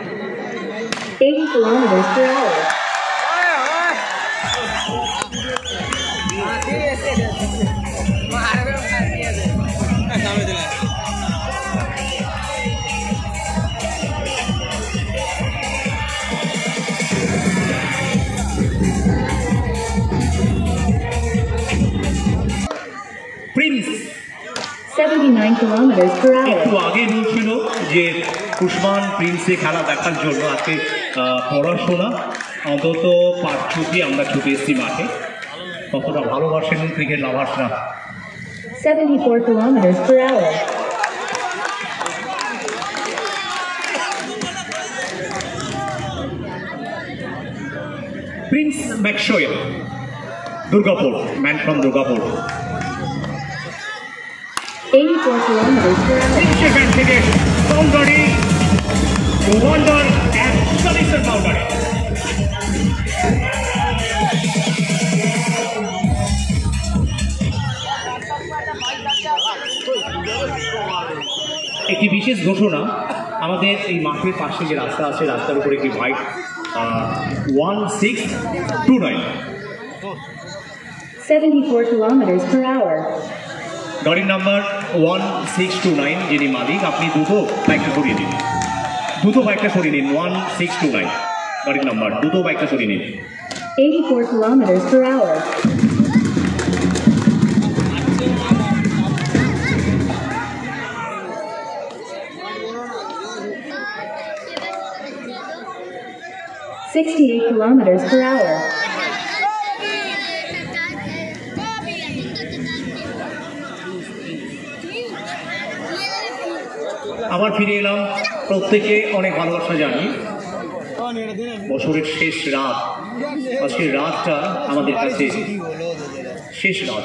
80 kilometers per hour. Prince 79 kilometers per hour. একটু আগে বলছিল যে উসমান প্রিন্সে খেলা দেখার জন্য আজকে পড়াশোনা অন্তত পাঁচ ছুটি আমরা ছুটে এসেছি মাঠে কতটা ভালোবাসেন ক্রিকেট লাভার্সরা 74 kilometers per hour. Prince Maxwell Durgapur man from Durgapur 84 kilometers per hour. সেখান থেকে বাউন্ডারি ওয়ান্ডার অ্যান্ড সার্ভিসের বাউন্ডারি একটি বিশেষ ঘোষণা আমাদের এই মাঠের পাশে যে রাস্তা আছে রাস্তার উপরে একটি বাইক 1629 74 kilometers per hour. গাড়ির নাম্বার 1629 যিনি মালিক আপনি দ্রুত বাইকটা সরিয়ে নিন 1629 গাড়ির নাম্বার দ্রুত বাইকটা সরিয়ে নিন 84 kilometers per hour. $68 kilometers per hour. আবার ফিরে এলাম প্রত্যেকে অনেক ভালোবাসা জানি বছরের শেষ রাত আজকের রাতটা আমাদের কাছে শেষ রাত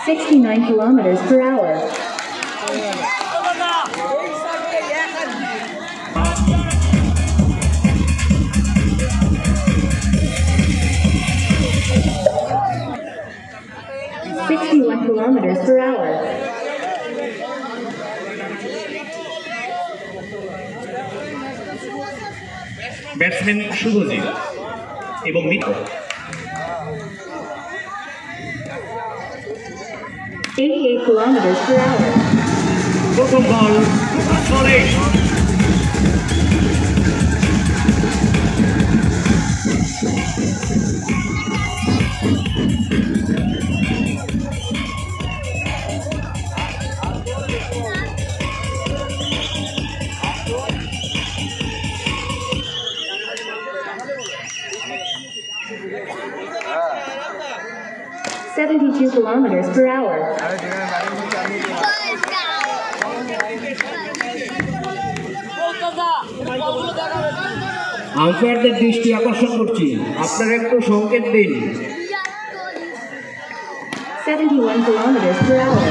69 kilometers per hour. $61 kilometers per hour. Batsman Subhajit এবং মিত্র 88 kilometers per hour. প্রথম ball solid $72 kilometers per hour. আম্পায়ারদের দৃষ্টি আকর্ষণ করছি আপনারা একটু সংকেত দিন 71 kilometers per hour.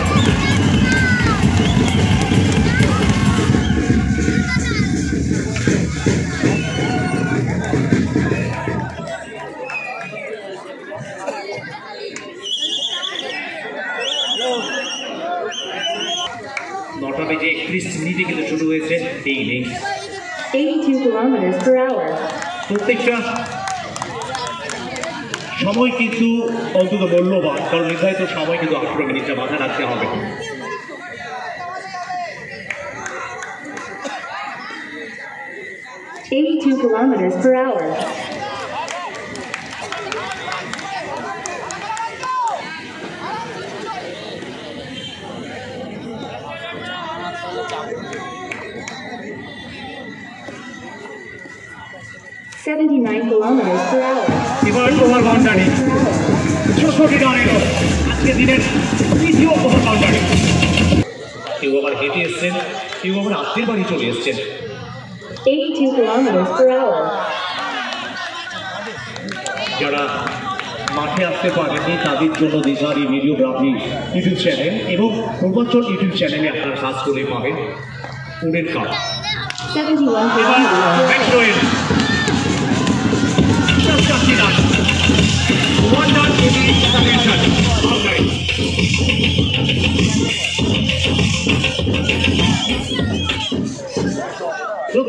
নটা বেজে 31 মিনিটে কিন্তু শুরু হয়েছে এই ইনিংস 82 kilometers per hour. প্রত্যেকটা সময় কিন্তু অন্তত মূল্যবান কারণ নির্ধারিত সময় কিন্তু 18 মিনিটটা মাথায় রাখতে হবে $82 kilometers per hour. $79 kilometers per hour. এবার ওভার বাউন্ডারি 64 রান এলো আজকে দিনের তৃতীয় ওভার বাউন্ডারি কেউ আবার হেঁটে এসছেন কেউ আবার আত্মীয় বাড়ি চলে এসছেন 82 kilometers per hour. যারা মাঠে আসতে পারেননি তাদের জন্য দিশারি ভিডিওগ্রাফি ইউটিউব চ্যানেল এবং পূর্বাঞ্চল ইউটিউব চ্যানেলে আপনারা কাজ করে পাবেন wooden cup 71 kilometers per hour.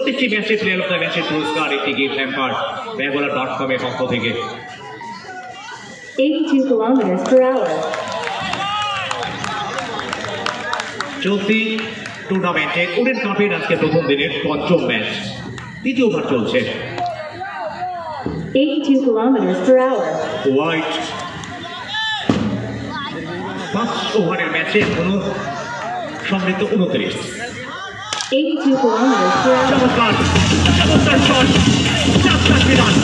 প্রত্যেকটি ম্যাচে প্লেয়ার অফ দ্য ম্যাচের পুরস্কার একটি গিফট হ্যাম্পার ব্যাঙ্গোলা.com-এর পক্ষ থেকে। 82 kilometers per hour. চলতি টুর্নামেন্টে উডেন কাপের আজকে প্রথম দিনের পঞ্চম ম্যাচ, দ্বিতীয় ওভার চলছে। 82 kilometers per hour. হোয়াইট 5 ওভারের ম্যাচে এখনো সমৃদ্ধ 29। 82 kilometers per hour. চমৎকার চমৎকার শট, চারটা রান।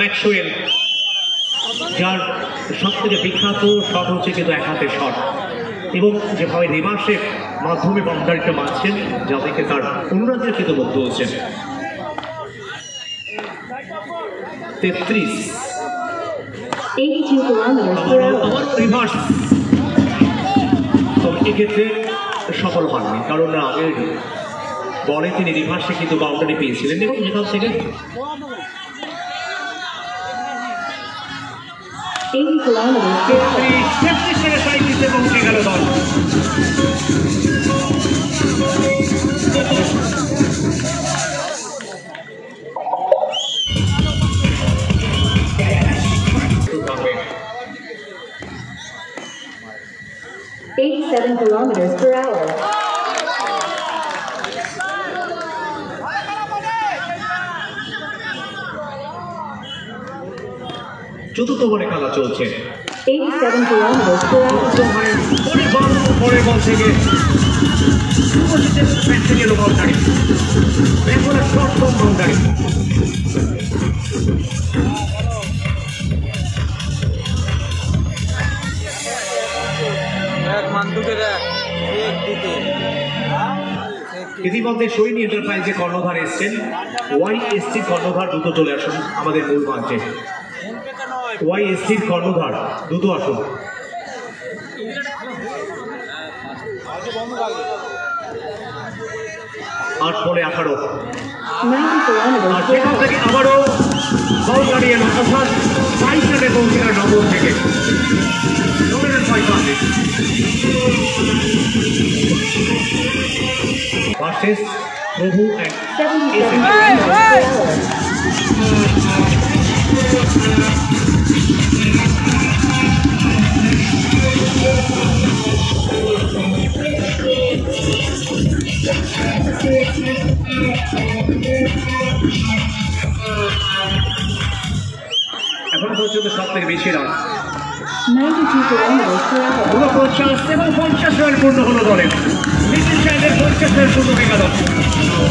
ম্যাক্সওয়েল, যার সব থেকে বিখ্যাত শট হচ্ছে কিন্তু এক হাতের শট, এবং যেভাবে রিভার্সের মাধ্যমে বাউন্ডারিটা মারছেন, যা দেখে তার অনুরাগীরা কিন্তু মুগ্ধ হচ্ছেন। 33। 82 kilometers per hour. আবার রিভার্স, তবে এক্ষেত্রে সফল হননি, কারণ আগের বলে তিনি রিভার্সে কিন্তু বাউন্ডারি পেয়েছিলেন, এবং যেখান থেকে 80 kilometers per hour. 37 পৌঁছে গেল দল। $87 kilometers per hour. চতুর্থ ওভারে খেলা চলছে। 87 kilometers per hour. পরের বল থেকে বাউন্ডারি, বেঙ্গলের শর্ট কম বাউন্ডারি। ইতিমধ্যে সৈনী এন্টারপ্রাইজে কর্ণধার এসছেন, ওয়াইএসটির কর্ণধার দ্রুত চলে আসুন আমাদের মূল মঞ্চে। ওয়াইএসটির কর্ণধার দ্রুত আসুন। আট বলে 18। 90 kilometers আর per সেখান hour. থেকে আবারও বাউন্ডারি এলো, অর্থাৎ 22 রানে পৌঁছলেন নবম থেকে। 45 ভার্সেস প্রভু অ্যান্ড 77 kilometers per hour. এখনো পর্যন্ত সব থেকে বেশি রান 92 kilometers per hour. 49 এবং 50 রান পূর্ণ হলো দলের। লিটল চাইল্ডের 50 রান পূর্ণ হয়ে গেল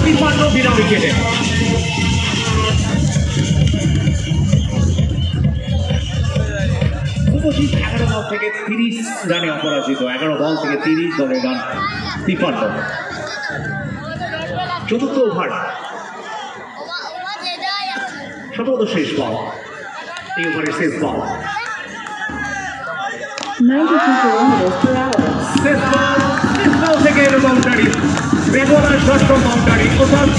53 বিনা উইকেটে। উপস্থিত 11 বল থেকে 30 রানে অপরাজিত, 11 বল থেকে 30 দলের রান 53। চতুর্থ ওভার, সম্ভবত শেষ বল, এই ওভারের শেষ বল। 92 kilometers per hour. শেষ বল থেকে এলো বাউন্ডারি, বেঙ্গলের ষষ্ঠ বাউন্ডারি, অর্থাৎ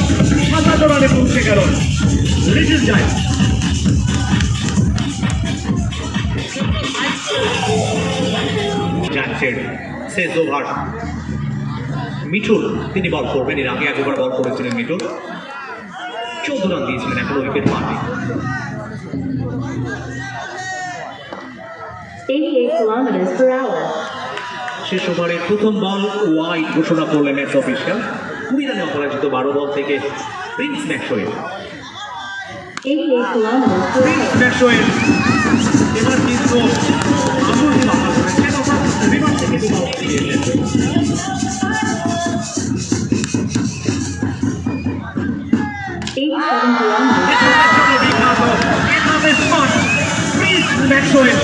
57 রানে পৌঁছে গেল লিটল চাইল্ড। যাচ্ছেন শেষ ওভার, মিঠুন তিনি বল করবেন, এর আগে একবার বল করেছিলেন মিঠুন, 14 রান দিয়েছিলেন, এখনো উইকেট পাননি। 88 kilometers per hour. শেষ ওভারের প্রথম বল ওয়াইড ঘোষণা করলেন ম্যাচ অফিসিয়াল। 20 রানে অপরাজিত 12 বল থেকে Prince Maxwell. 88 kilometers per hour. Maxwell এবার কিন্তু আমূল বাধা করেছেন, অর্থাৎ রিভার্স থেকে বল দিয়েছেন। 87 kilometers. ম্যাক্সওয়েল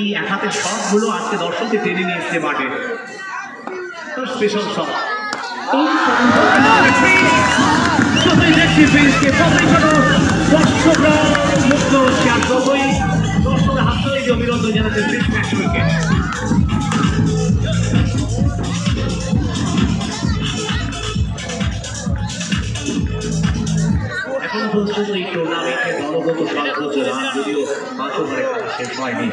এই এক হাতের শট গুলো আজকে দর্শককে টেনে নিয়ে এসছে মাঠে, স্পেশাল শট। 87 মুক্ত হচ্ছে, আর যতই দর্শকের হাত ধরে অভিনন্দন জানাচ্ছেন প্রিন্স ম্যাক্সওয়েলকে। পর্যন্ত এই টুর্নামেন্টে দলগত সর্বোচ্চ রান, যদিও 5 ওভারে খেলা শেষ হয়নি।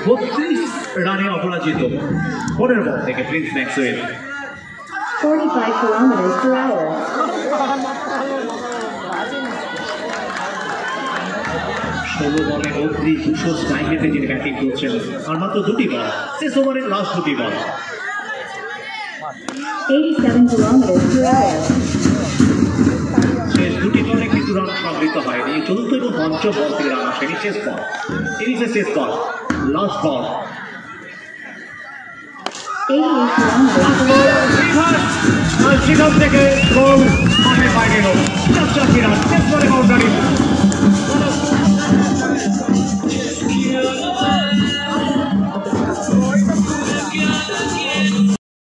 32 রানে অপরাজিত। পরের বল থেকে Prince Maxwell. 45 kilometers per hour. 16 বলে 32 স্ট্রাইক রেটে যিনি ব্যাটিং করছেন, আর মাত্র 2টি বল, শেষ ওভারের লাস্ট 2টি বল। 87 kilometers per hour. শেষ 2টি বলে কিন্তু রান সংগৃহীত হয়নি। চতুর্থ এবং পঞ্চম বল থেকে রান আসেনি। শেষ বল, ইনিংসের শেষ ball, last ball. 88 kilometers per hour. আর সেখান থেকে